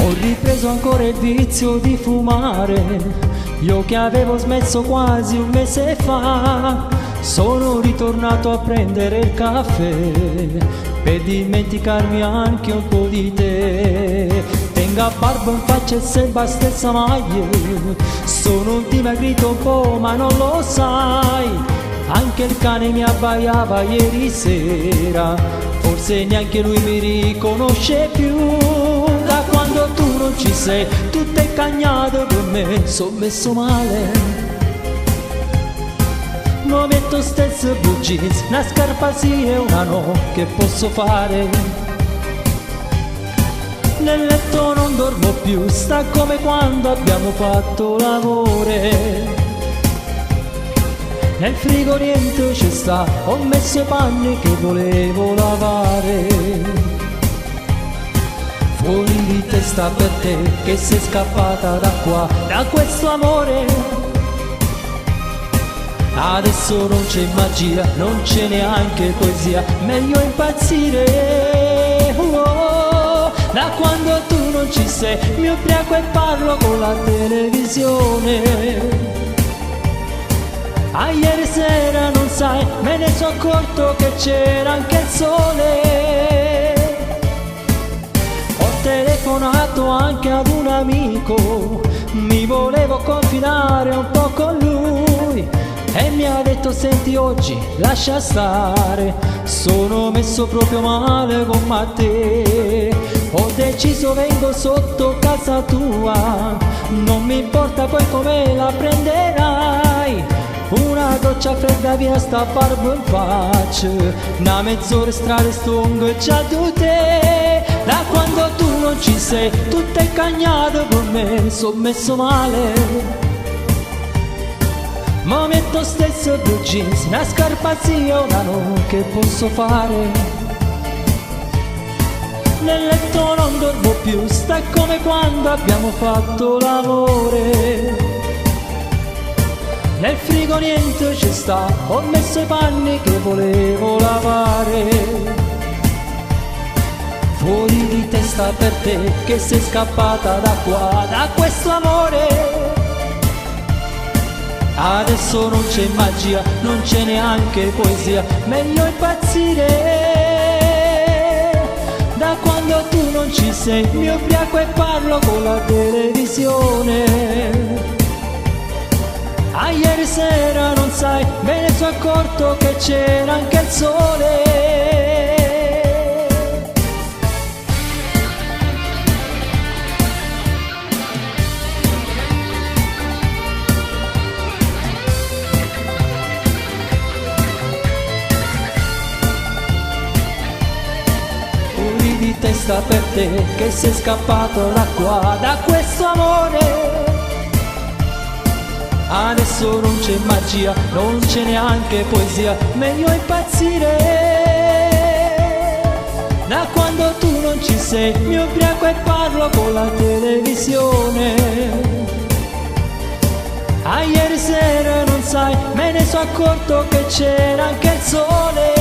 Ho ripreso ancora il vizio di fumare, io che avevo smesso quasi un mese fa. Sono ritornato a prendere il caffè per dimenticarmi anche un po' di te. Tenga barba in faccia e sembra stessa maglia, sono dimagrito un po' ma non lo sai. Anche il cane mi abbaiava ieri sera, forse neanche lui mi riconosce più. Da quando tu non ci sei, tutto è cagnato per me, sono messo male. Non metto stesso blue jeans, una scarpa sì e una no, che posso fare? Nel letto non dormo più, sta come quando abbiamo fatto l'amore. Nel frigo niente ci sta, ho messo i panni che volevo lavare. Fuori di testa per te, che sei scappata da qua, da questo amore. Adesso non c'è magia, non c'è neanche poesia, meglio impazzire. Da quando tu non ci sei, mi ubriaco e parlo con la televisione. Ieri sera non sai, me ne sono accorto che c'era anche il sole. Ho telefonato anche ad un amico, mi volevo confinare un po' con lui. E mi ha detto senti oggi lascia stare, sono messo proprio male con te. Ho deciso vengo sotto casa tua, non mi importa poi come la prenderai. Una doccia fredda via sta barba in faccia, una mezz'ora strada stongo già tu te. Da quando tu non ci sei, tutto è cagnato per me, sono messo male. Ma metto stesso blue jeans, una scarpa sì o una no, che posso fare? Nel letto non dormo più, sta come quando abbiamo fatto l'amore. Nel frigo niente ci sta, ho messo i panni che volevo lavare. Fuori di testa per te, che sei scappata da qua, da questo amore. Adesso non c'è magia, non c'è neanche poesia, meglio impazzire. Da quando tu non ci sei, mi ubriaco e parlo con la televisione. Ieri sera non sai, me ne sono accorto che c'era anche il sole. Di testa per te, che sei scappato da qua, da questo amore. Adesso non c'è magia, non c'è neanche poesia, meglio impazzire. Da quando tu non ci sei, mi ubriaco e parlo con la televisione. Ieri sera non sai, me ne sono accorto che c'era anche il sole.